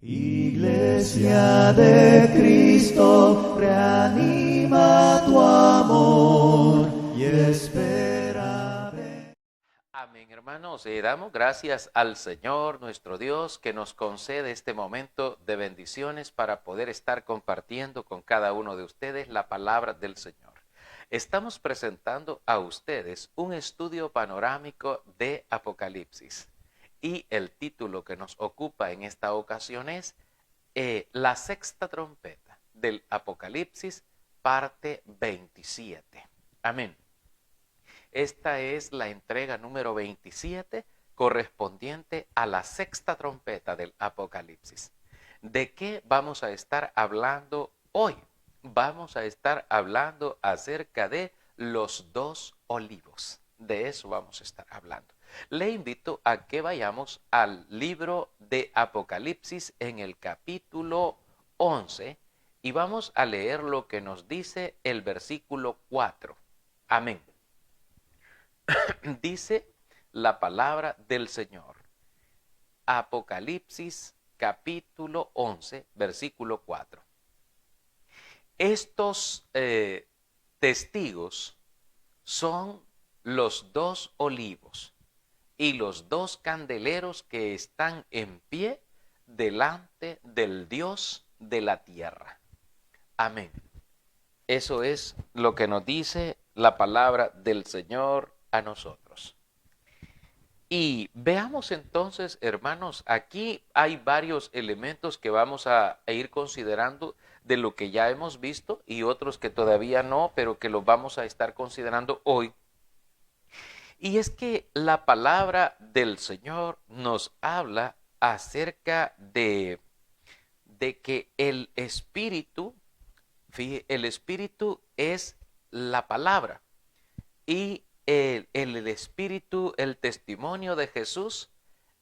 Iglesia de Cristo, reanima tu amor y espera. Amén, hermanos. Damos gracias al Señor, nuestro Dios, que nos concede este momento de bendiciones para poder estar compartiendo con cada uno de ustedes la palabra del Señor. Estamos presentando a ustedes un estudio panorámico de Apocalipsis. Y el título que nos ocupa en esta ocasión es La sexta trompeta del Apocalipsis, parte 27. Amén. Esta es la entrega número 27 correspondiente a la sexta trompeta del Apocalipsis. ¿De qué vamos a estar hablando hoy? Vamos a estar hablando acerca de los dos olivos. De eso vamos a estar hablando. Le invito a que vayamos al libro de Apocalipsis en el capítulo 11 y vamos a leer lo que nos dice el versículo 4. Amén. Dice la palabra del Señor. Apocalipsis capítulo 11, versículo 4. Estos testigos son los dos olivos y los dos candeleros que están en pie delante del Dios de la tierra. Amén. Eso es lo que nos dice la palabra del Señor a nosotros. Y veamos entonces, hermanos, aquí hay varios elementos que vamos a ir considerando de lo que ya hemos visto y otros que todavía no, pero que los vamos a estar considerando hoy. Y es que la palabra del Señor nos habla acerca de que el Espíritu, fíjate, el Espíritu es la palabra y el Espíritu, el testimonio de Jesús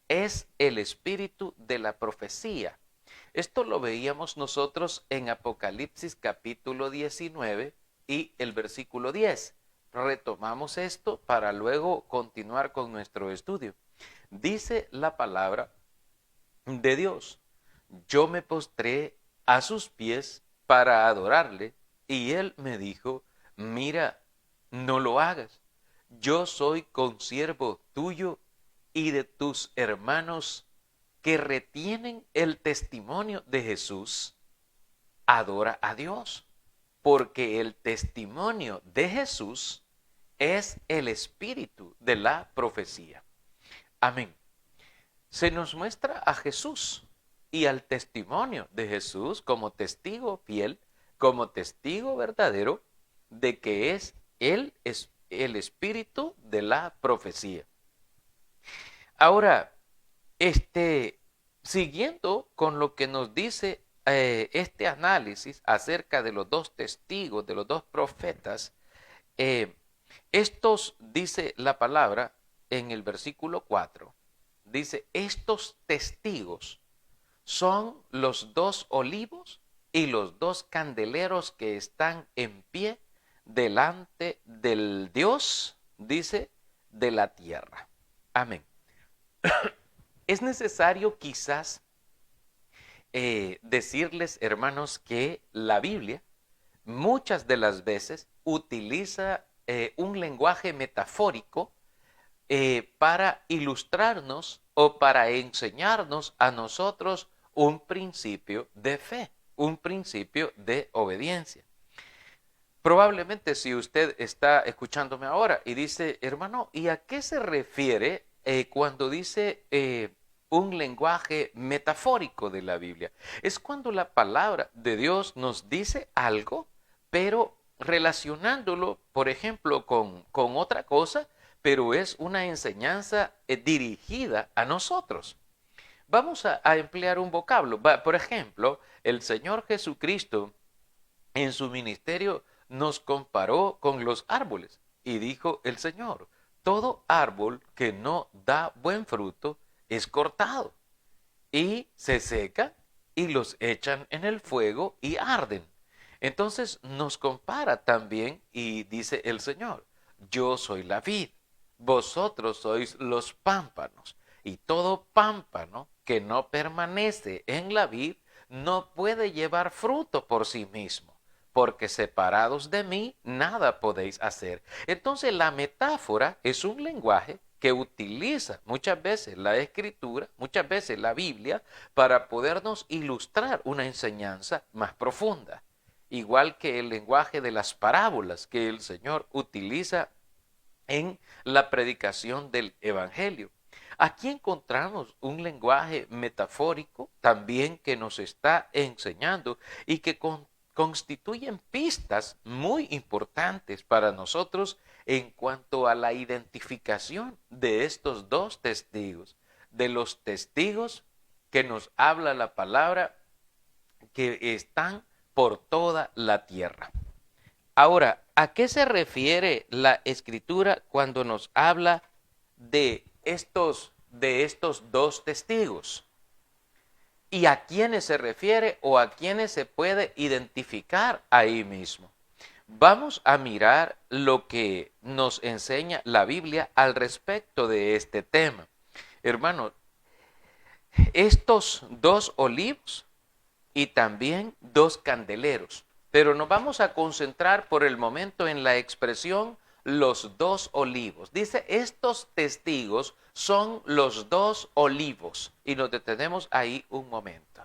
es el espíritu de la profecía. Esto lo veíamos nosotros en Apocalipsis capítulo 19 y el versículo 10. Retomamos esto para luego continuar con nuestro estudio. Dice la palabra de Dios: yo me postré a sus pies para adorarle, y él me dijo: mira, no lo hagas. Yo soy consiervo tuyo y de tus hermanos que retienen el testimonio de Jesús. Adora a Dios, porque el testimonio de Jesús es el espíritu de la profecía. Amén. Se nos muestra a Jesús y al testimonio de Jesús como testigo fiel, como testigo verdadero de que es Él es el espíritu de la profecía. Ahora, siguiendo con lo que nos dice este análisis acerca de los dos testigos, de los dos profetas, estos, dice la palabra en el versículo 4, dice: estos testigos son los dos olivos y los dos candeleros que están en pie delante del Dios, dice, de la tierra. Amén. Es necesario quizás decirles, hermanos, que la Biblia muchas de las veces utiliza un lenguaje metafórico para ilustrarnos o para enseñarnos a nosotros un principio de fe, un principio de obediencia. Probablemente si usted está escuchándome ahora y dice: hermano, ¿y a qué se refiere cuando dice un lenguaje metafórico de la Biblia? Es cuando la palabra de Dios nos dice algo, pero relacionándolo, por ejemplo, con otra cosa, pero es una enseñanza dirigida a nosotros. Vamos a emplear un vocablo. Por ejemplo, el Señor Jesucristo en su ministerio nos comparó con los árboles y dijo el Señor: todo árbol que no da buen fruto es cortado y se seca y los echan en el fuego y arden. Entonces nos compara también y dice el Señor: yo soy la vid, vosotros sois los pámpanos. Y todo pámpano que no permanece en la vid no puede llevar fruto por sí mismo, porque separados de mí nada podéis hacer. Entonces la metáfora es un lenguaje que utiliza muchas veces la escritura, muchas veces la Biblia, para podernos ilustrar una enseñanza más profunda. Igual que el lenguaje de las parábolas que el Señor utiliza en la predicación del Evangelio. Aquí encontramos un lenguaje metafórico también que nos está enseñando y que constituyen pistas muy importantes para nosotros en cuanto a la identificación de estos dos testigos, de los testigos que nos habla la palabra que están por toda la tierra. Ahora, ¿a qué se refiere la escritura cuando nos habla de estos dos testigos? ¿Y a quiénes se refiere o a quiénes se puede identificar ahí mismo? Vamos a mirar lo que nos enseña la Biblia al respecto de este tema. Hermano, estos dos olivos y también dos candeleros. Pero nos vamos a concentrar por el momento en la expresión los dos olivos. Dice, estos testigos son los dos olivos. Y nos detenemos ahí un momento.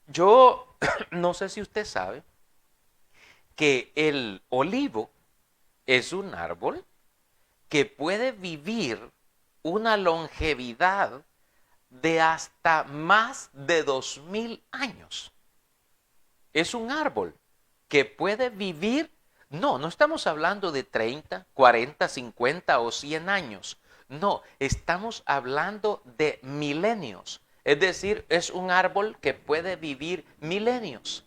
Yo no sé si usted sabe que el olivo es un árbol que puede vivir una longevidad de hasta más de 2000 años. Es un árbol que puede vivir, no estamos hablando de 30, 40, 50 o 100 años. No, estamos hablando de milenios. Es decir, es un árbol que puede vivir milenios.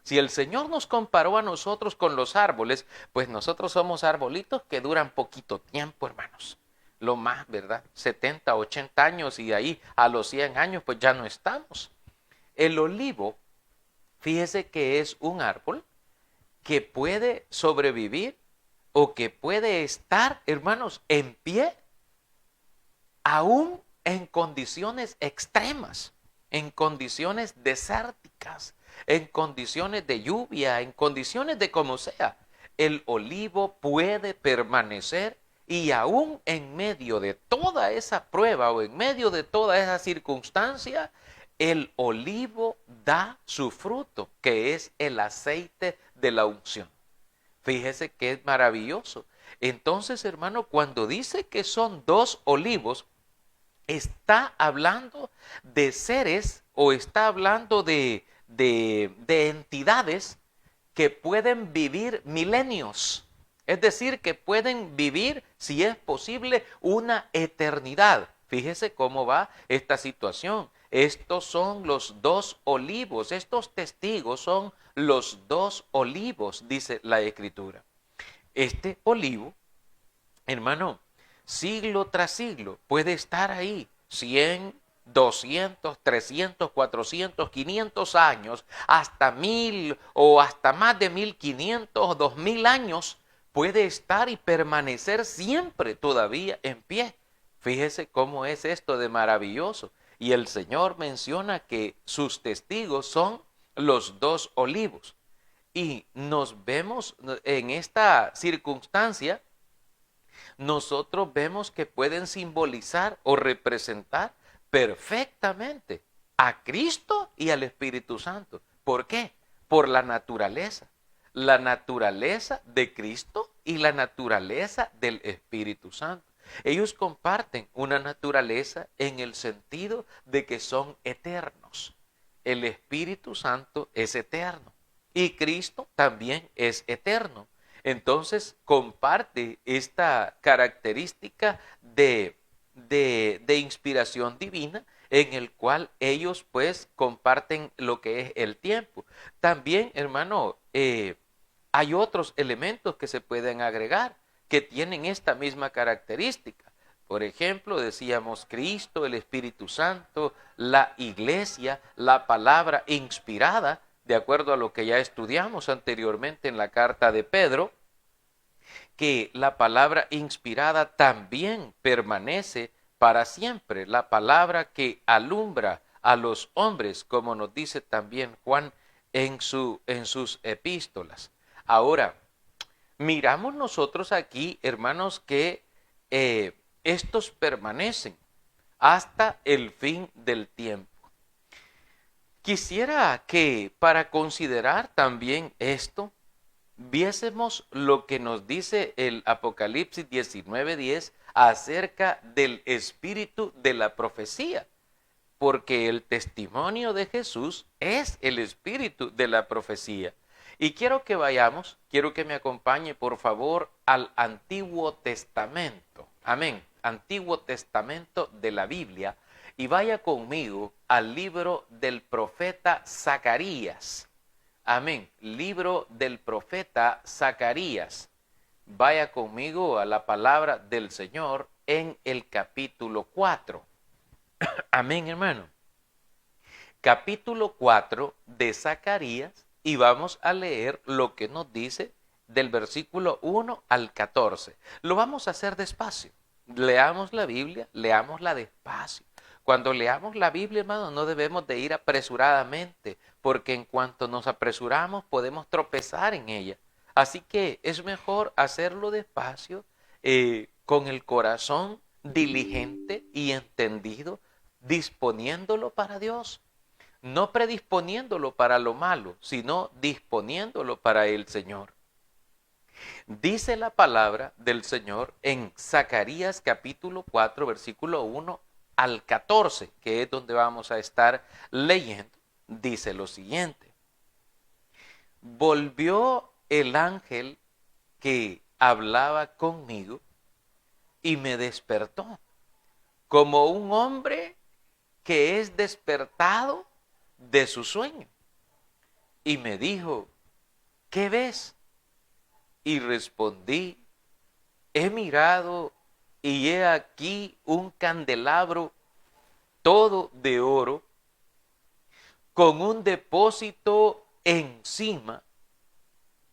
Si el Señor nos comparó a nosotros con los árboles, pues nosotros somos arbolitos que duran poquito tiempo, hermanos. Lo más, ¿verdad? 70, 80 años y ahí a los 100 años pues ya no estamos. El olivo, fíjese que es un árbol que puede sobrevivir o que puede estar, hermanos, en pie, aún en condiciones extremas, en condiciones desérticas, en condiciones de lluvia, en condiciones de como sea. El olivo puede permanecer y aún en medio de toda esa prueba o en medio de toda esa circunstancia, el olivo da su fruto, que es el aceite de la unción. Fíjese que es maravilloso. Entonces, hermano, cuando dice que son dos olivos, está hablando de seres o está hablando de entidades que pueden vivir milenios. Es decir, que pueden vivir, si es posible, una eternidad. Fíjese cómo va esta situación. Estos son los dos olivos, estos testigos son los dos olivos, dice la Escritura. Este olivo, hermano, siglo tras siglo puede estar ahí, 100, 200, 300, 400, 500 años, hasta 1000 o hasta más de 1500 o 2000 años, puede estar y permanecer siempre todavía en pie. Fíjese cómo es esto de maravilloso. Y el Señor menciona que sus testigos son los dos olivos. Y nos vemos en esta circunstancia, nosotros vemos que pueden simbolizar o representar perfectamente a Cristo y al Espíritu Santo. ¿Por qué? Por la naturaleza de Cristo y la naturaleza del Espíritu Santo. Ellos comparten una naturaleza en el sentido de que son eternos. El Espíritu Santo es eterno y Cristo también es eterno. Entonces comparte esta característica de inspiración divina en el cual ellos pues comparten lo que es el tiempo. También, hermano, hay otros elementos que se pueden agregar que tienen esta misma característica. Por ejemplo, decíamos Cristo, el Espíritu Santo, la iglesia, la palabra inspirada, de acuerdo a lo que ya estudiamos anteriormente en la carta de Pedro, que la palabra inspirada también permanece para siempre, la palabra que alumbra a los hombres, como nos dice también Juan en sus epístolas. Ahora, miramos nosotros aquí, hermanos, que estos permanecen hasta el fin del tiempo. Quisiera que para considerar también esto, viésemos lo que nos dice el Apocalipsis 19:10 acerca del espíritu de la profecía, porque el testimonio de Jesús es el espíritu de la profecía. Y quiero que vayamos, quiero que me acompañe por favor al Antiguo Testamento. Amén. Antiguo Testamento de la Biblia. Y vaya conmigo al libro del profeta Zacarías. Amén. Libro del profeta Zacarías. Vaya conmigo a la palabra del Señor en el capítulo 4. Amén, hermano. Capítulo 4 de Zacarías, y vamos a leer lo que nos dice del versículo 1 al 14. Lo vamos a hacer despacio. Leamos la Biblia, leámosla despacio. Cuando leamos la Biblia, hermano, no debemos de ir apresuradamente, porque en cuanto nos apresuramos podemos tropezar en ella. Así que es mejor hacerlo despacio, con el corazón diligente y entendido, disponiéndolo para Dios. No predisponiéndolo para lo malo, sino disponiéndolo para el Señor. Dice la palabra del Señor en Zacarías capítulo 4, versículo 1 al 14, que es donde vamos a estar leyendo. Dice lo siguiente: volvió el ángel que hablaba conmigo y me despertó, como un hombre que es despertado de su sueño. Y me dijo: ¿qué ves? Y respondí: he mirado y he aquí un candelabro todo de oro, con un depósito encima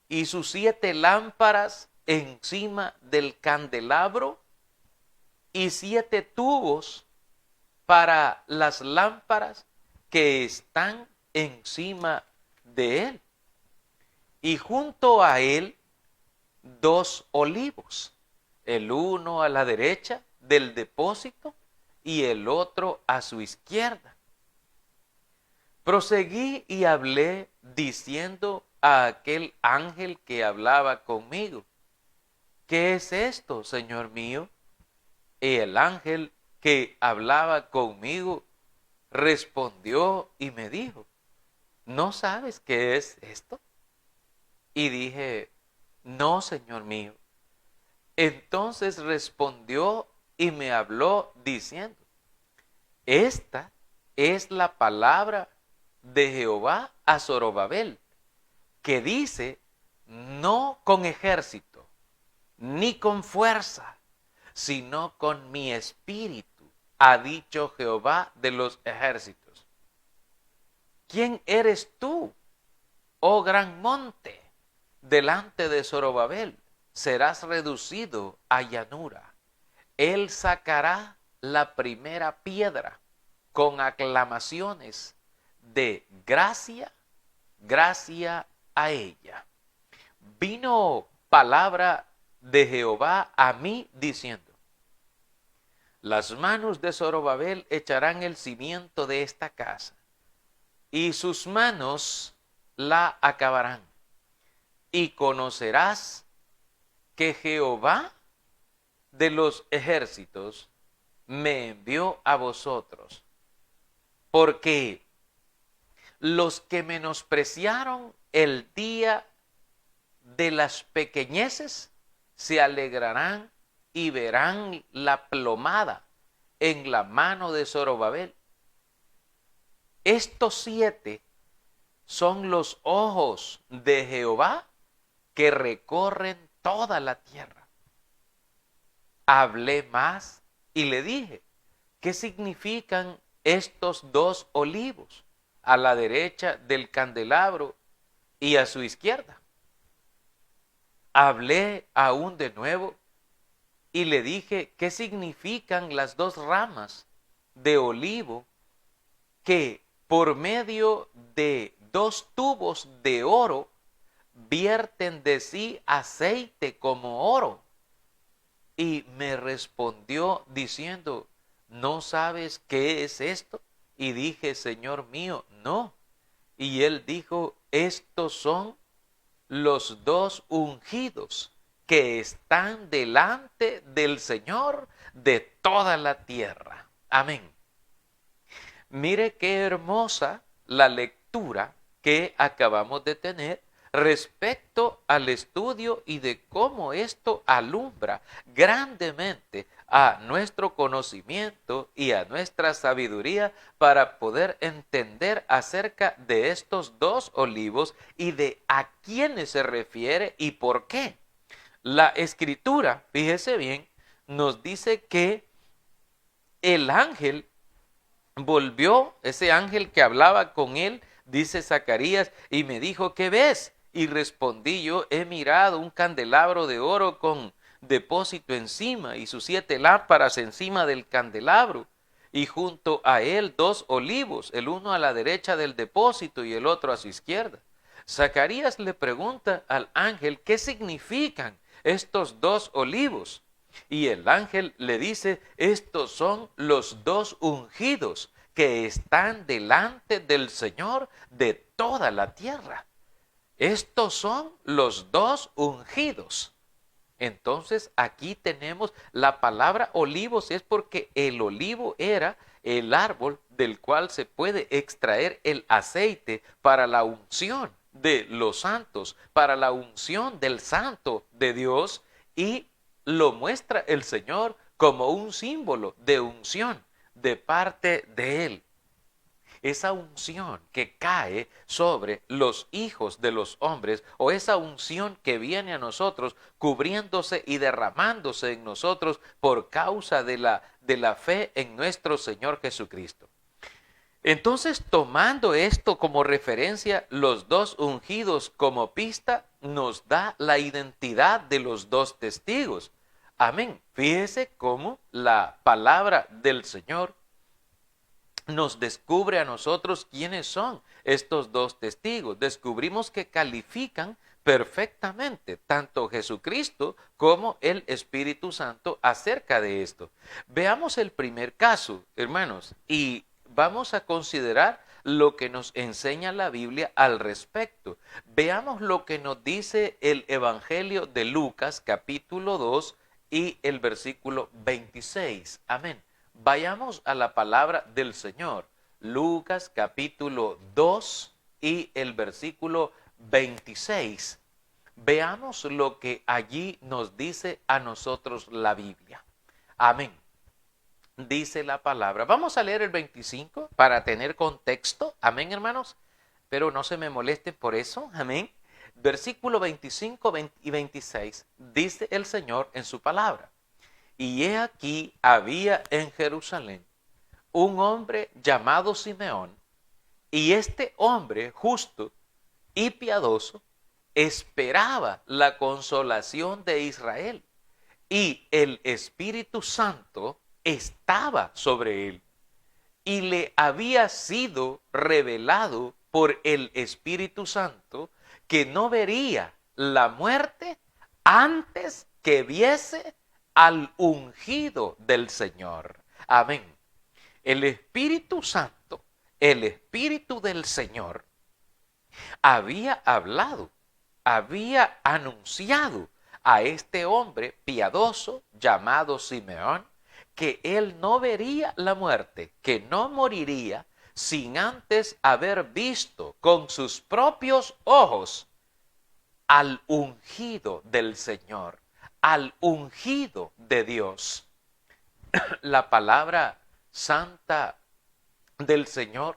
y sus 7 lámparas encima del candelabro y 7 tubos para las lámparas que están encima de él. Y junto a él 2 olivos, el uno a la derecha del depósito y el otro a su izquierda. Proseguí y hablé diciendo a aquel ángel que hablaba conmigo: ¿qué es esto, Señor mío? Y el ángel que hablaba conmigo respondió y me dijo: ¿no sabes qué es esto? Y dije: no, Señor mío. Entonces respondió y me habló diciendo: esta es la palabra de Jehová a Zorobabel, que dice: no con ejército, ni con fuerza, sino con mi espíritu, ha dicho Jehová de los ejércitos. ¿Quién eres tú, oh gran monte? Delante de Zorobabel serás reducido a llanura. Él sacará la primera piedra con aclamaciones de gracia, gracia a ella. Vino palabra de Jehová a mí diciendo: las manos de Zorobabel echarán el cimiento de esta casa, y sus manos la acabarán. Y conocerás que Jehová de los ejércitos me envió a vosotros, porque los que menospreciaron el día de las pequeñeces se alegrarán y verán la plomada en la mano de Zorobabel. Estos 7 son los ojos de Jehová que recorren toda la tierra. Hablé más y le dije: ¿qué significan estos 2 olivos a la derecha del candelabro y a su izquierda? Hablé aún de nuevo y le dije, ¿qué significan las dos ramas de olivo que por medio de dos tubos de oro vierten de sí aceite como oro? Y me respondió diciendo, ¿no sabes qué es esto? Y dije, Señor mío, no. Y él dijo, estos son los dos ungidos que están delante del Señor de toda la tierra. Amén. Mire qué hermosa la lectura que acabamos de tener respecto al estudio y de cómo esto alumbra grandemente a nuestro conocimiento y a nuestra sabiduría para poder entender acerca de estos dos olivos y de a quiénes se refiere y por qué. La Escritura, fíjese bien, nos dice que el ángel volvió, ese ángel que hablaba con él, dice Zacarías, y me dijo, ¿qué ves? Y respondí yo, he mirado un candelabro de oro con depósito encima y sus 7 lámparas encima del candelabro, y junto a él 2 olivos, el uno a la derecha del depósito y el otro a su izquierda. Zacarías le pregunta al ángel, ¿qué significan estos 2 olivos? Y el ángel le dice, estos son los 2 ungidos que están delante del Señor de toda la tierra. Estos son los 2 ungidos. Entonces aquí tenemos la palabra olivos, es porque el olivo era el árbol del cual se puede extraer el aceite para la unción de los santos, para la unción del santo de Dios, y lo muestra el Señor como un símbolo de unción de parte de Él. Esa unción que cae sobre los hijos de los hombres, o esa unción que viene a nosotros cubriéndose y derramándose en nosotros por causa de la fe en nuestro Señor Jesucristo. Entonces, tomando esto como referencia, los 2 ungidos como pista, nos da la identidad de los 2 testigos. Amén. Fíjese cómo la palabra del Señor nos descubre a nosotros quiénes son estos 2 testigos. Descubrimos que califican perfectamente tanto Jesucristo como el Espíritu Santo acerca de esto. Veamos el primer caso, hermanos, y vamos a considerar lo que nos enseña la Biblia al respecto. Veamos lo que nos dice el Evangelio de Lucas, capítulo 2 y el versículo 26. Amén. Vayamos a la palabra del Señor. Lucas, capítulo 2 y el versículo 26. Veamos lo que allí nos dice a nosotros la Biblia. Amén. Dice la palabra. Vamos a leer el 25 para tener contexto. Amén, hermanos. Pero no se me molesten por eso. Amén. Versículo 25 y 26. Dice el Señor en su palabra. Y he aquí había en Jerusalén un hombre llamado Simeón, y este hombre justo y piadoso esperaba la consolación de Israel, y el Espíritu Santo estaba sobre él, y le había sido revelado por el Espíritu Santo que no vería la muerte antes que viese al ungido del Señor. Amén. El Espíritu Santo, el Espíritu del Señor, había hablado, había anunciado a este hombre piadoso llamado Simeón que él no vería la muerte, que no moriría sin antes haber visto con sus propios ojos al ungido del Señor, al ungido de Dios. La palabra santa del Señor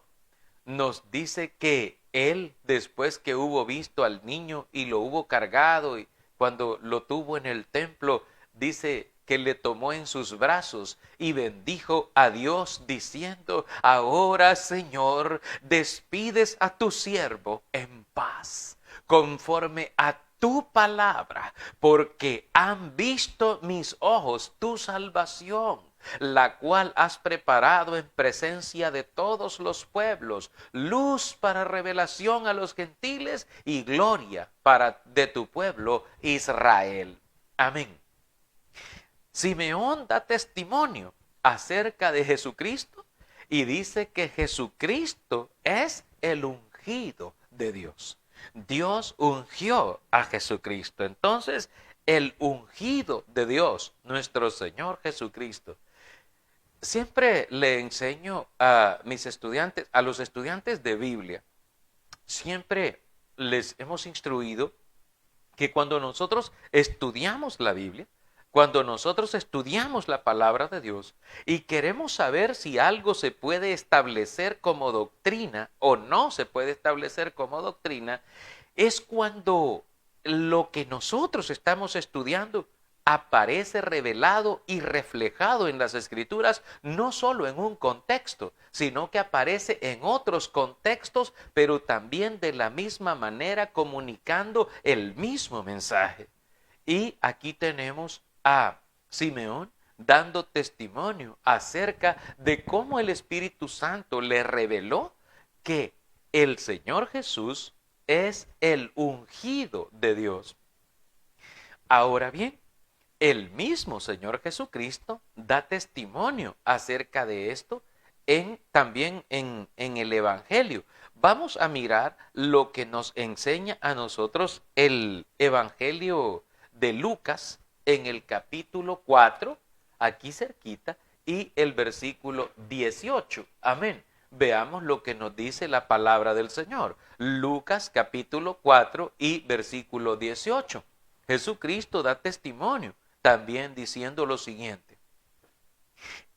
nos dice que él, después que hubo visto al niño y lo hubo cargado, y cuando lo tuvo en el templo, dice que le tomó en sus brazos y bendijo a Dios diciendo, ahora, Señor, despides a tu siervo en paz, conforme a tu palabra, porque han visto mis ojos tu salvación, la cual has preparado en presencia de todos los pueblos, luz para revelación a los gentiles y gloria de tu pueblo Israel. Amén. Simeón da testimonio acerca de Jesucristo y dice que Jesucristo es el ungido de Dios. Dios ungió a Jesucristo. Entonces, el ungido de Dios, nuestro Señor Jesucristo. Siempre le enseño a mis estudiantes, a los estudiantes de Biblia, siempre les hemos instruido que cuando nosotros estudiamos la Biblia, cuando nosotros estudiamos la palabra de Dios y queremos saber si algo se puede establecer como doctrina o no se puede establecer como doctrina, es cuando lo que nosotros estamos estudiando aparece revelado y reflejado en las Escrituras, no solo en un contexto, sino que aparece en otros contextos, pero también de la misma manera comunicando el mismo mensaje. Y aquí tenemos a Simeón dando testimonio acerca de cómo el Espíritu Santo le reveló que el Señor Jesús es el ungido de Dios. Ahora bien, el mismo Señor Jesucristo da testimonio acerca de esto también en el Evangelio. Vamos a mirar lo que nos enseña a nosotros el Evangelio de Lucas en el capítulo 4, aquí cerquita, y el versículo 18. Amén. Veamos lo que nos dice la palabra del Señor. Lucas capítulo 4 y versículo 18. Jesucristo da testimonio también diciendo lo siguiente: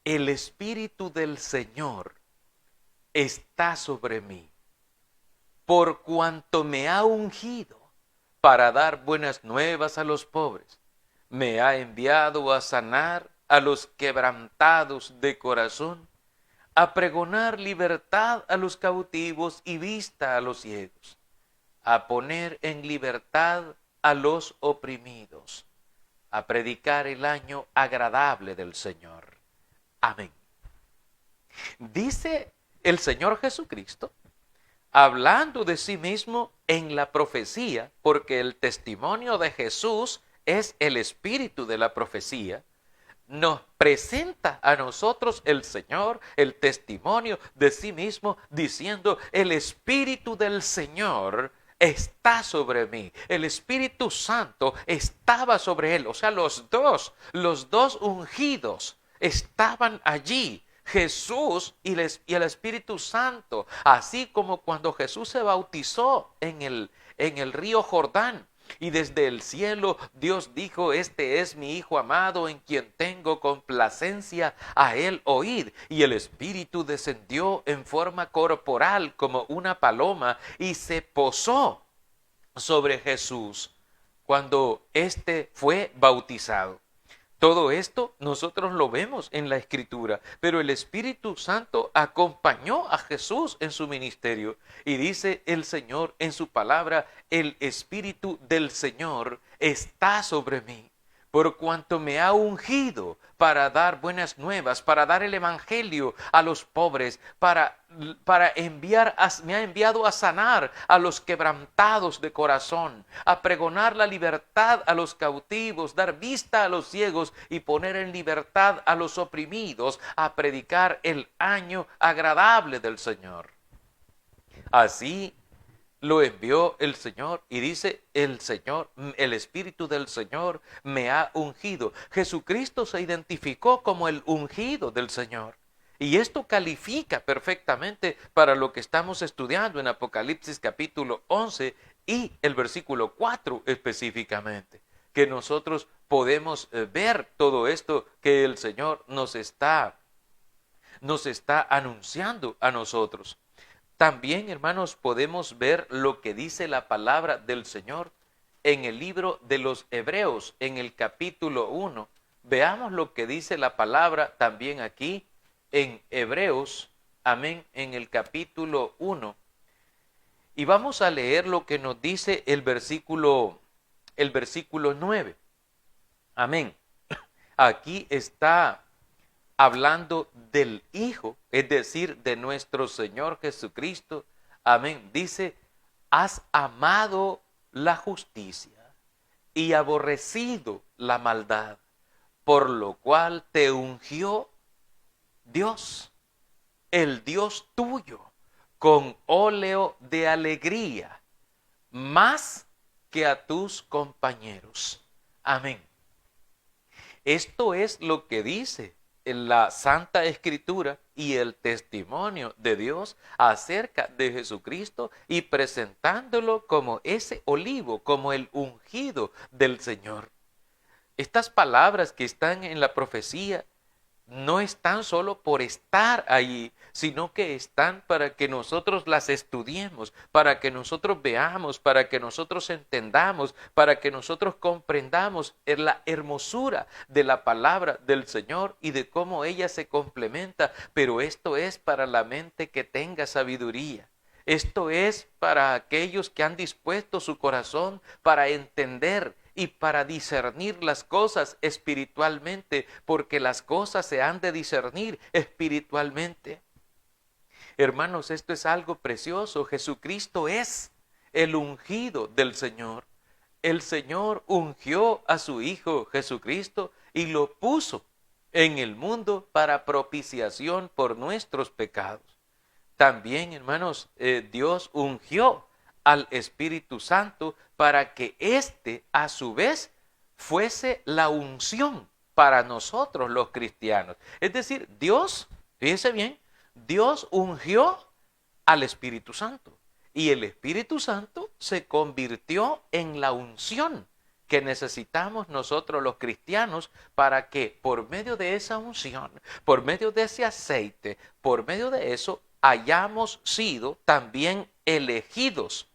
el Espíritu del Señor está sobre mí, por cuanto me ha ungido para dar buenas nuevas a los pobres. Me ha enviado a sanar a los quebrantados de corazón, a pregonar libertad a los cautivos y vista a los ciegos, a poner en libertad a los oprimidos, a predicar el año agradable del Señor. Amén. Dice el Señor Jesucristo, hablando de sí mismo en la profecía, porque el testimonio de Jesús es el espíritu de la profecía, nos presenta a nosotros el Señor el testimonio de sí mismo diciendo: el Espíritu del Señor está sobre mí. El Espíritu Santo estaba sobre él. O sea, los dos ungidos estaban allí. Jesús y el Espíritu Santo, así como cuando Jesús se bautizó en el río Jordán. Y desde el cielo Dios dijo: este es mi Hijo amado en quien tengo complacencia, a él oíd. Y el Espíritu descendió en forma corporal como una paloma y se posó sobre Jesús cuando éste fue bautizado. Todo esto nosotros lo vemos en la Escritura, pero el Espíritu Santo acompañó a Jesús en su ministerio. Y dice el Señor en su palabra: el Espíritu del Señor está sobre mí, por cuanto me ha ungido para dar buenas nuevas, para dar el evangelio a los pobres, me ha enviado a sanar a los quebrantados de corazón, a pregonar la libertad a los cautivos, dar vista a los ciegos y poner en libertad a los oprimidos, a predicar el año agradable del Señor. Así lo envió el Señor, y dice el Señor: el Espíritu del Señor me ha ungido. Jesucristo se identificó como el ungido del Señor. Y esto califica perfectamente para lo que estamos estudiando en Apocalipsis capítulo 11 y el versículo 4 específicamente. Que nosotros podemos ver todo esto que el Señor nos está anunciando a nosotros. También, hermanos, podemos ver lo que dice la palabra del Señor en el libro de los Hebreos, en el capítulo 1. Veamos lo que dice la palabra también aquí en Hebreos, amén, en el capítulo 1. Y vamos a leer lo que nos dice el versículo el versículo 9. Amén. Aquí está hablando del Hijo, es decir, de nuestro Señor Jesucristo. Amén. Dice, has amado la justicia y aborrecido la maldad, por lo cual te ungió Dios, el Dios tuyo, con óleo de alegría, más que a tus compañeros. Amén. Esto es lo que dice en la Santa Escritura y el testimonio de Dios acerca de Jesucristo y presentándolo como ese olivo, como el ungido del Señor. Estas palabras que están en la profecía no están solo por estar allí, sino que están para que nosotros las estudiemos, para que nosotros veamos, para que nosotros entendamos, para que nosotros comprendamos la hermosura de la palabra del Señor y de cómo ella se complementa. Pero esto es para la mente que tenga sabiduría. Esto es para aquellos que han dispuesto su corazón para entender y para discernir las cosas espiritualmente, porque las cosas se han de discernir espiritualmente. Hermanos, esto es algo precioso. Jesucristo es el ungido del Señor. El Señor ungió a su Hijo Jesucristo y lo puso en el mundo para propiciación por nuestros pecados. También, hermanos, Dios ungió al Espíritu Santo para que éste, a su vez, fuese la unción para nosotros los cristianos. Es decir, Dios, fíjese bien, Dios ungió al Espíritu Santo y el Espíritu Santo se convirtió en la unción que necesitamos nosotros los cristianos para que por medio de esa unción, por medio de ese aceite, por medio de eso, hayamos sido también elegidos,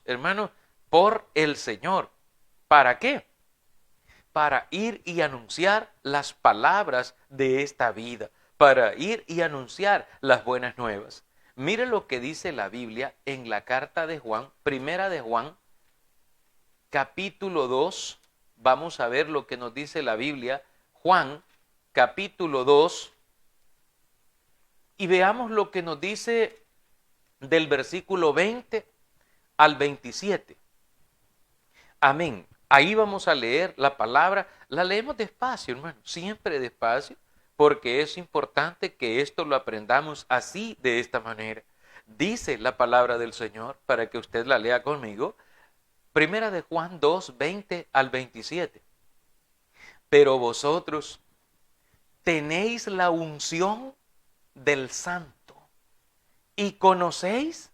hermanos, por el Señor. ¿Para qué? Para ir y anunciar las palabras de esta vida, para ir y anunciar las buenas nuevas. Mire lo que dice la Biblia en la carta de Juan, primera de Juan, capítulo 2. Vamos a ver lo que nos dice la Biblia, Juan, capítulo 2, y veamos lo que nos dice del versículo 20 al 27. Amén. Ahí vamos a leer la palabra. La leemos despacio, hermano, siempre despacio, porque es importante que esto lo aprendamos así, de esta manera. Dice la palabra del Señor, para que usted la lea conmigo, primera de Juan 2, 20 al 27. Pero vosotros tenéis la unción del Santo y conocéis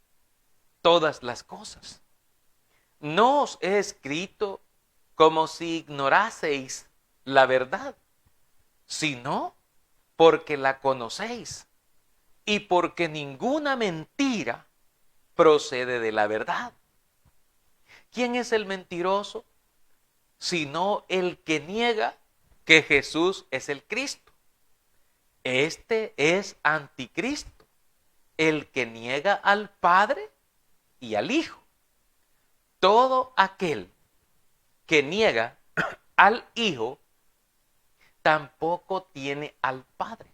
todas las cosas. No os he escrito como si ignoraseis la verdad, sino porque la conocéis y porque ninguna mentira procede de la verdad. ¿Quién es el mentiroso? Sino el que niega que Jesús es el Cristo. Este es anticristo, el que niega al Padre y al Hijo. Todo aquel que niega al Hijo tampoco tiene al Padre.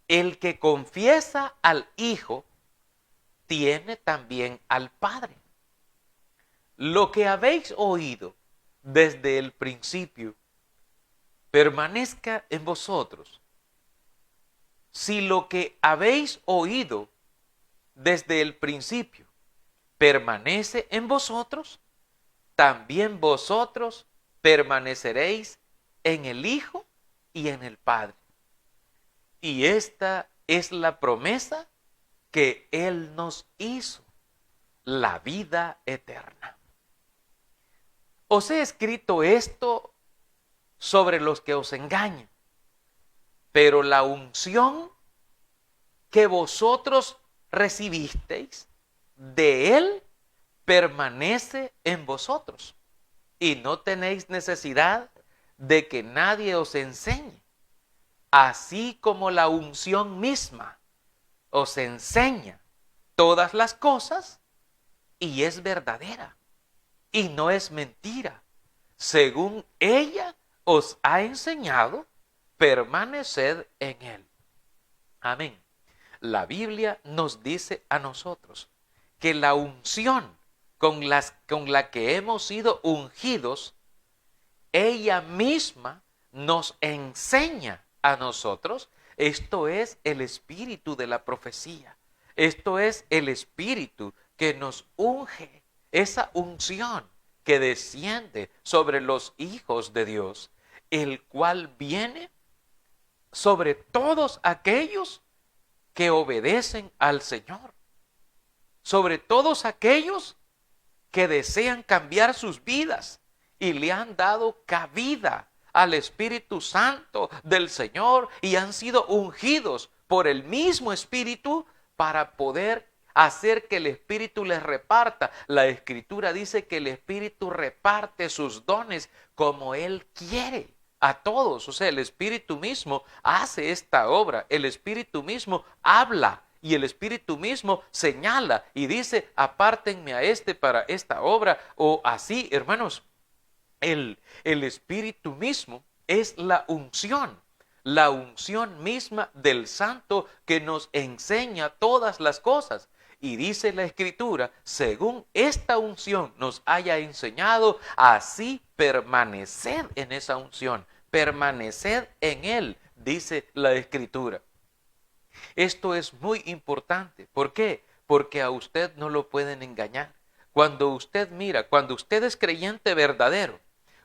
El que confiesa al Hijo tiene también al Padre. Lo que habéis oído desde el principio permanezca en vosotros. Si lo que habéis oído desde el principio permanece en vosotros, también vosotros permaneceréis en el Hijo y en el Padre. Y esta es la promesa que Él nos hizo, la vida eterna. Os he escrito esto sobre los que os engañan, pero la unción que vosotros recibisteis de Él permanece en vosotros y no tenéis necesidad de que nadie os enseñe, así como la unción misma os enseña todas las cosas y es verdadera y no es mentira. Según ella os ha enseñado, permaneced en él. Amén. La Biblia nos dice a nosotros que la unción con la que hemos sido ungidos, ella misma nos enseña a nosotros. Esto es el espíritu de la profecía. Esto es el espíritu que nos unge, esa unción que desciende sobre los hijos de Dios, el cual viene sobre todos aquellos que obedecen al Señor, sobre todos aquellos que desean cambiar sus vidas y le han dado cabida al Espíritu Santo del Señor y han sido ungidos por el mismo Espíritu para poder hacer que el Espíritu les reparta. La Escritura dice que el Espíritu reparte sus dones como Él quiere a todos. O sea, el Espíritu mismo hace esta obra. El Espíritu mismo habla y el Espíritu mismo señala y dice, apártenme a este para esta obra, o así, hermanos. El Espíritu mismo es la unción misma del Santo que nos enseña todas las cosas. Y dice la Escritura, según esta unción nos haya enseñado, así permaneced en esa unción, permaneced en él, dice la Escritura. Esto es muy importante. ¿Por qué? Porque a usted no lo pueden engañar. Cuando usted mira, cuando usted es creyente verdadero,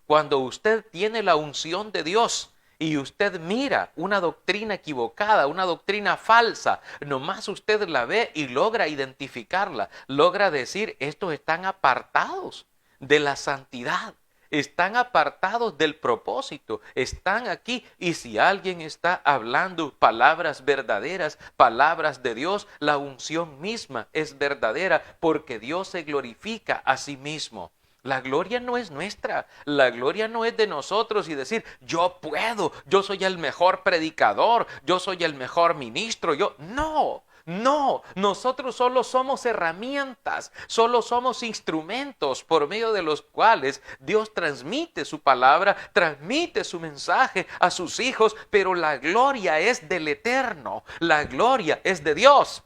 cuando usted tiene la unción de Dios y usted mira una doctrina equivocada, una doctrina falsa, nomás usted la ve y logra identificarla, logra decir, estos están apartados de la santidad, están apartados del propósito, están aquí. Y si alguien está hablando palabras verdaderas, palabras de Dios, la unción misma es verdadera porque Dios se glorifica a sí mismo. La gloria no es nuestra, la gloria no es de nosotros y decir, yo puedo, yo soy el mejor predicador, yo soy el mejor ministro, No, nosotros solo somos herramientas, solo somos instrumentos por medio de los cuales Dios transmite su palabra, transmite su mensaje a sus hijos, pero la gloria es del Eterno, la gloria es de Dios.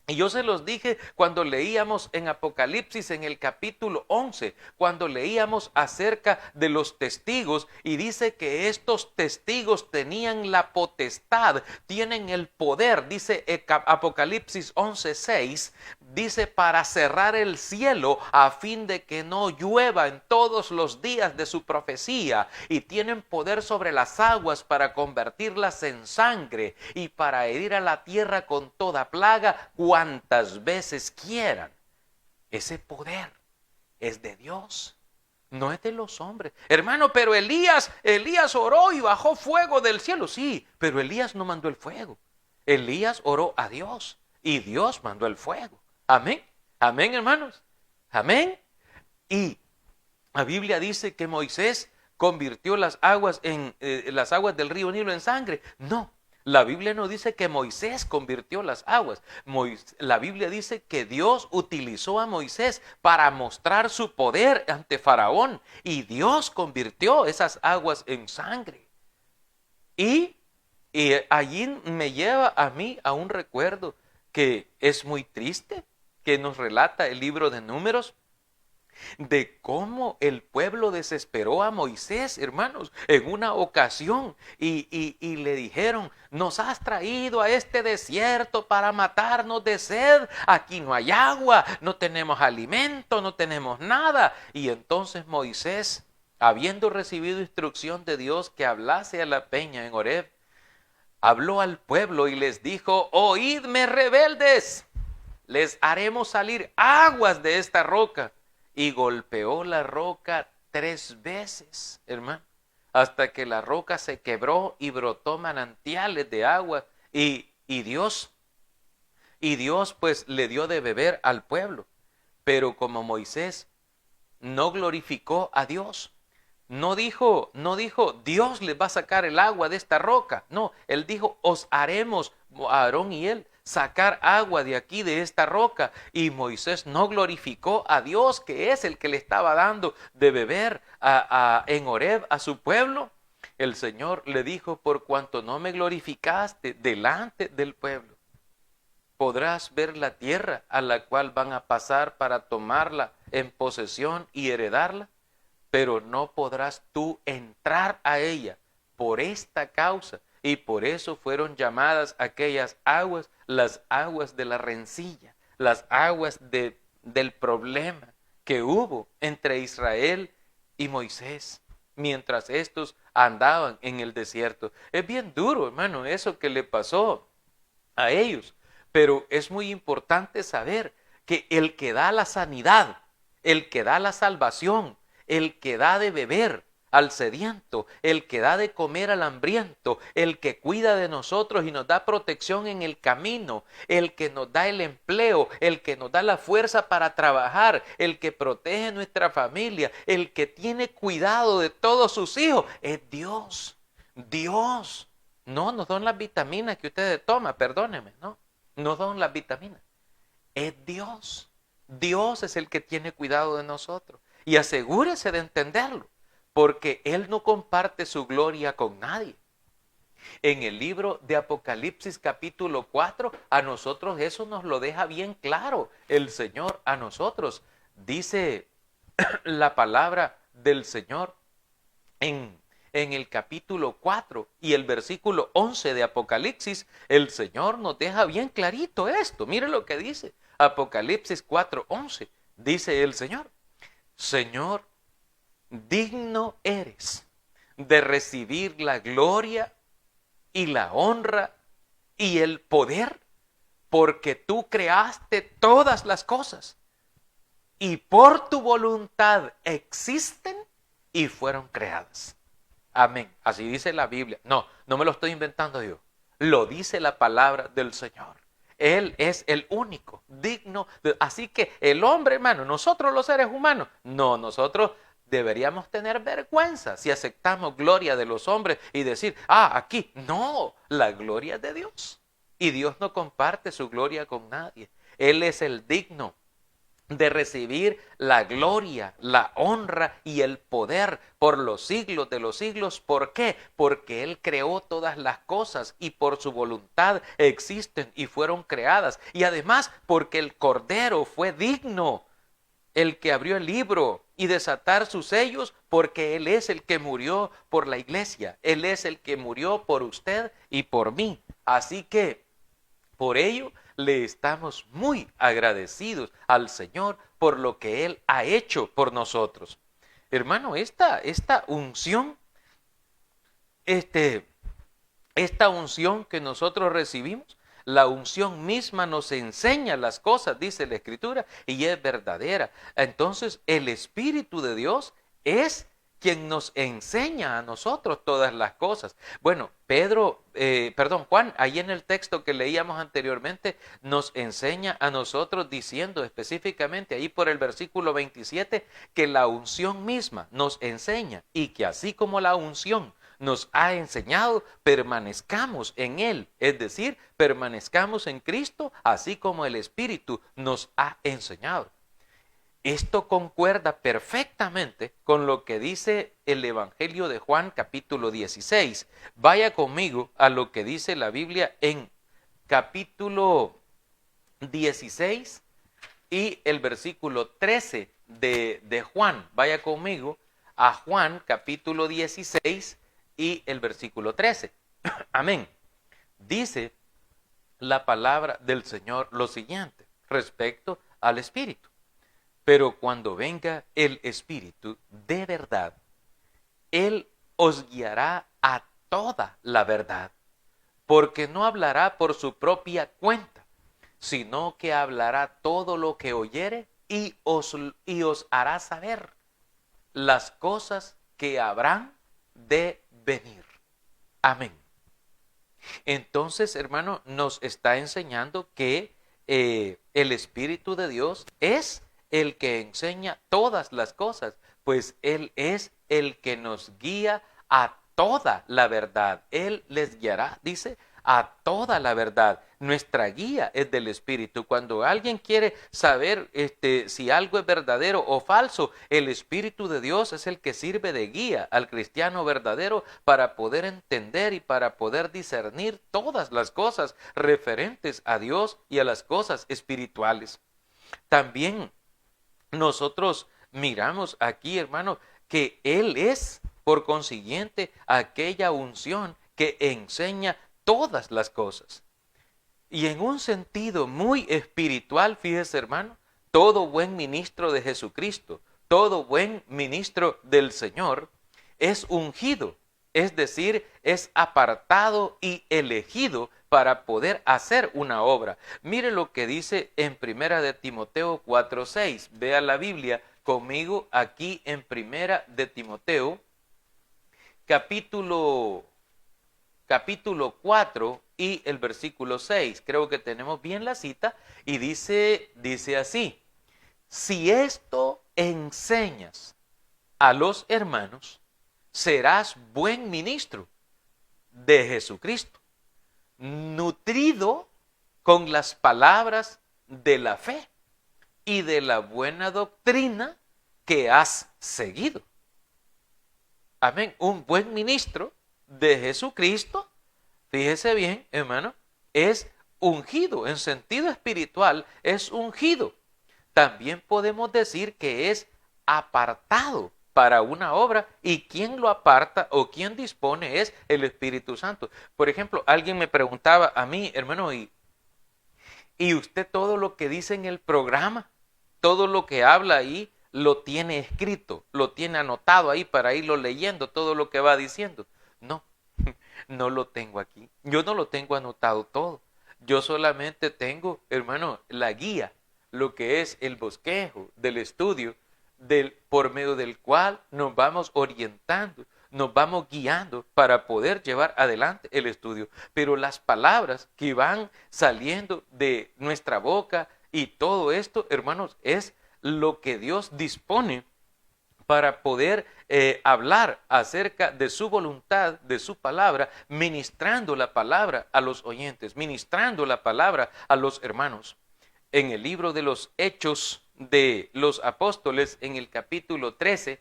Y yo se los dije cuando leíamos en Apocalipsis en el capítulo 11, cuando leíamos acerca de los testigos y dice que estos testigos tenían la potestad, tienen el poder, dice Apocalipsis 11:6, dice para cerrar el cielo a fin de que no llueva en todos los días de su profecía, y tienen poder sobre las aguas para convertirlas en sangre y para herir a la tierra con toda plaga cuantas veces quieran. Ese poder es de Dios, no es de los hombres. Hermano, pero Elías oró y bajó fuego del cielo. Sí, pero Elías no mandó el fuego. Elías oró a Dios y Dios mandó el fuego. Amén, amén, hermanos, amén. Y la Biblia dice que Moisés convirtió las aguas del río Nilo en sangre. No, la Biblia no dice que Moisés convirtió las aguas. La Biblia dice que Dios utilizó a Moisés para mostrar su poder ante Faraón y Dios convirtió esas aguas en sangre. Y allí me lleva a mí a un recuerdo que es muy triste, que nos relata el libro de Números, de cómo el pueblo desesperó a Moisés, hermanos, en una ocasión y le dijeron, nos has traído a este desierto para matarnos de sed, aquí no hay agua, no tenemos alimento, no tenemos nada. Y entonces Moisés, habiendo recibido instrucción de Dios que hablase a la peña en Horeb, habló al pueblo y les dijo, oídme rebeldes, les haremos salir aguas de esta roca. Y golpeó la roca 3 veces, hermano, hasta que la roca se quebró y brotó manantiales de agua. Y Dios pues le dio de beber al pueblo. Pero como Moisés no glorificó a Dios, no dijo, Dios les va a sacar el agua de esta roca. No, él dijo, os haremos, Aarón y él, sacar agua de aquí, de esta roca. Y Moisés no glorificó a Dios, que es el que le estaba dando de beber en Horeb a su pueblo. El Señor le dijo, por cuanto no me glorificaste delante del pueblo, podrás ver la tierra a la cual van a pasar para tomarla en posesión y heredarla, pero no podrás tú entrar a ella por esta causa. Y por eso fueron llamadas aquellas aguas las aguas de la rencilla, las aguas del problema que hubo entre Israel y Moisés mientras estos andaban en el desierto. Es bien duro, hermano, eso que le pasó a ellos. Pero es muy importante saber que el que da la sanidad, el que da la salvación, el que da de beber al sediento, el que da de comer al hambriento, el que cuida de nosotros y nos da protección en el camino, el que nos da el empleo, el que nos da la fuerza para trabajar, el que protege nuestra familia, el que tiene cuidado de todos sus hijos, es Dios. Dios. No son las vitaminas que ustedes toman, perdónenme, no son las vitaminas. Es Dios. Dios es el que tiene cuidado de nosotros. Y asegúrese de entenderlo, porque Él no comparte su gloria con nadie. En el libro de Apocalipsis capítulo 4, a nosotros eso nos lo deja bien claro el Señor a nosotros. Dice la palabra del Señor en el capítulo 4 y el versículo 11 de Apocalipsis, el Señor nos deja bien clarito esto. Mire lo que dice Apocalipsis 4:11. Dice el Señor, Señor, digno eres de recibir la gloria y la honra y el poder, porque tú creaste todas las cosas y por tu voluntad existen y fueron creadas. Amén. Así dice la Biblia. No me lo estoy inventando yo. Lo dice la palabra del Señor. Él es el único, digno. Así que el hombre, hermano, nosotros los seres humanos, nosotros deberíamos tener vergüenza si aceptamos gloria de los hombres y decir, aquí. No, la gloria es de Dios. Y Dios no comparte su gloria con nadie. Él es el digno de recibir la gloria, la honra y el poder por los siglos de los siglos. ¿Por qué? Porque Él creó todas las cosas y por su voluntad existen y fueron creadas. Y además porque el Cordero fue digno, el que abrió el libro y desatar sus sellos, porque Él es el que murió por la iglesia. Él es el que murió por usted y por mí. Así que por ello le estamos muy agradecidos al Señor por lo que Él ha hecho por nosotros. Hermano, esta unción, esta unción que nosotros recibimos, la unción misma nos enseña las cosas, dice la Escritura, y es verdadera. Entonces, el Espíritu de Dios es quien nos enseña a nosotros todas las cosas. Bueno, Juan, ahí en el texto que leíamos anteriormente, nos enseña a nosotros diciendo específicamente ahí por el versículo 27, que la unción misma nos enseña y que así como la unción nos ha enseñado, permanezcamos en Él, es decir, permanezcamos en Cristo, así como el Espíritu nos ha enseñado. Esto concuerda perfectamente con lo que dice el Evangelio de Juan capítulo 16. Vaya conmigo a lo que dice la Biblia en capítulo 16 y el versículo 13 de Juan. Vaya conmigo a Juan capítulo 16 y el versículo 13. Amén. Dice la palabra del Señor lo siguiente respecto al Espíritu. Pero cuando venga el Espíritu de verdad, Él os guiará a toda la verdad, porque no hablará por su propia cuenta, sino que hablará todo lo que oyere y os hará saber las cosas que habrán de venir. Amén. Entonces, hermano, nos está enseñando que el Espíritu de Dios es el que enseña todas las cosas, pues Él es el que nos guía a toda la verdad. Él les guiará, dice, a toda la verdad. Nuestra guía es del Espíritu. Cuando alguien quiere saber si algo es verdadero o falso, el Espíritu de Dios es el que sirve de guía al cristiano verdadero para poder entender y para poder discernir todas las cosas referentes a Dios y a las cosas espirituales. También nosotros miramos aquí, hermano, que Él es, por consiguiente, aquella unción que enseña todas las cosas. Y en un sentido muy espiritual, fíjese, hermano, todo buen ministro de Jesucristo, todo buen ministro del Señor es ungido, es decir, es apartado y elegido para poder hacer una obra. Mire lo que dice en Primera de Timoteo 4:6. Vea la Biblia conmigo aquí en Primera de Timoteo, capítulo 4 y el versículo 6. Creo que tenemos bien la cita y dice así: si esto enseñas a los hermanos, serás buen ministro de Jesucristo, nutrido con las palabras de la fe y de la buena doctrina que has seguido. Amén. Un buen ministro de Jesucristo, fíjese bien, hermano, es ungido, en sentido espiritual es ungido. También podemos decir que es apartado para una obra, y quien lo aparta o quien dispone es el Espíritu Santo. Por ejemplo, alguien me preguntaba a mí, hermano, ¿y usted todo lo que dice en el programa, todo lo que habla ahí, lo tiene escrito, lo tiene anotado ahí para irlo leyendo, todo lo que va diciendo? No, no lo tengo aquí. Yo no lo tengo anotado todo. Yo solamente tengo, hermano, la guía, lo que es el bosquejo del estudio, por medio del cual nos vamos orientando, nos vamos guiando para poder llevar adelante el estudio. Pero las palabras que van saliendo de nuestra boca y todo esto, hermanos, es lo que Dios dispone para poder hablar acerca de su voluntad, de su palabra, ministrando la palabra a los oyentes, ministrando la palabra a los hermanos. En el libro de los Hechos de los Apóstoles, en el capítulo 13,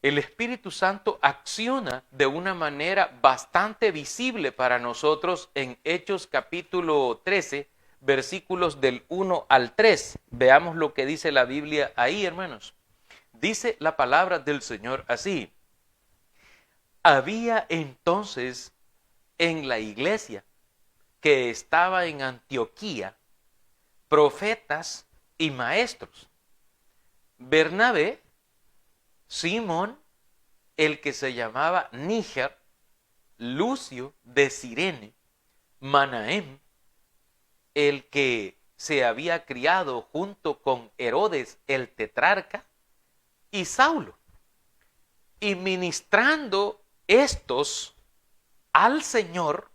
el Espíritu Santo acciona de una manera bastante visible para nosotros en Hechos capítulo 13, versículos del 1 al 3. Veamos lo que dice la Biblia ahí, hermanos. Dice la palabra del Señor así: había entonces en la iglesia que estaba en Antioquía profetas y maestros: Bernabé, Simón, el que se llamaba Níger, Lucio de Cirene, Manahem, el que se había criado junto con Herodes el tetrarca, y Saulo. Y ministrando estos al Señor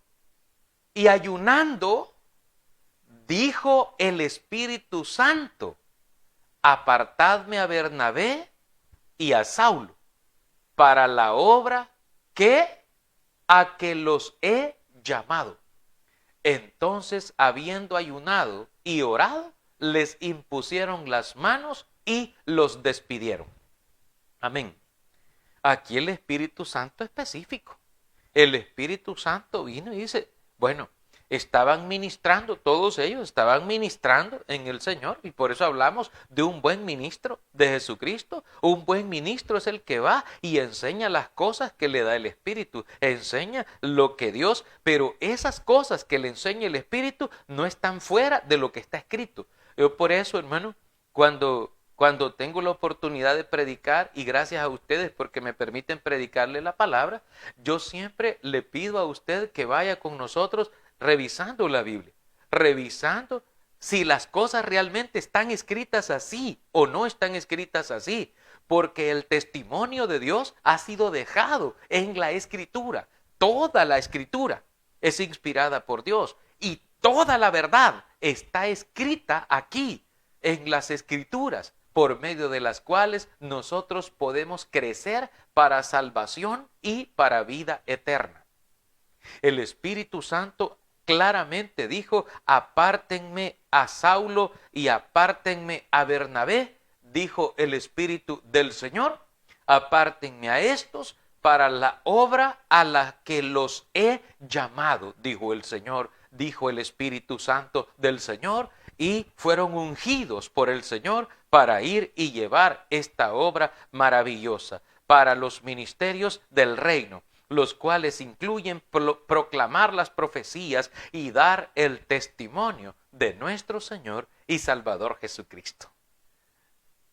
y ayunando, dijo el Espíritu Santo: apartadme a Bernabé y a Saulo para la obra a que los he llamado. Entonces, habiendo ayunado y orado, les impusieron las manos y los despidieron. Amén. Aquí el Espíritu Santo específico. El Espíritu Santo vino y dice, bueno, estaban ministrando, todos ellos estaban ministrando en el Señor, y por eso hablamos de un buen ministro de Jesucristo. Un buen ministro es el que va y enseña las cosas que le da el Espíritu, enseña lo que Dios, pero esas cosas que le enseña el Espíritu no están fuera de lo que está escrito. Yo por eso, hermano, cuando tengo la oportunidad de predicar, y gracias a ustedes porque me permiten predicarle la palabra, yo siempre le pido a usted que vaya con nosotros revisando la Biblia, revisando si las cosas realmente están escritas así o no están escritas así, porque el testimonio de Dios ha sido dejado en la Escritura. Toda la Escritura es inspirada por Dios y toda la verdad está escrita aquí en las Escrituras, por medio de las cuales nosotros podemos crecer para salvación y para vida eterna. El Espíritu Santo claramente dijo, apártenme a Saulo y apártenme a Bernabé, dijo el Espíritu del Señor, apártenme a estos para la obra a la que los he llamado, dijo el Señor, dijo el Espíritu Santo del Señor, y fueron ungidos por el Señor para ir y llevar esta obra maravillosa para los ministerios del reino, los cuales incluyen proclamar las profecías y dar el testimonio de nuestro Señor y Salvador Jesucristo.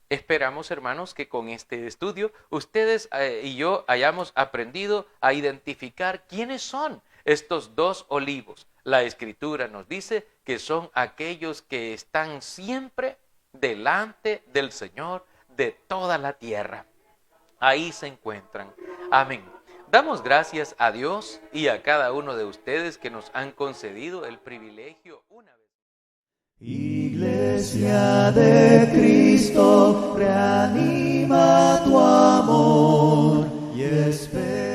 Esperamos, hermanos, que con este estudio ustedes y yo hayamos aprendido a identificar quiénes son estos dos olivos. La Escritura nos dice que son aquellos que están siempre delante del Señor de toda la tierra. Ahí se encuentran. Amén. Damos gracias a Dios y a cada uno de ustedes que nos han concedido el privilegio una vez. Iglesia de Cristo, reanima tu amor y espera.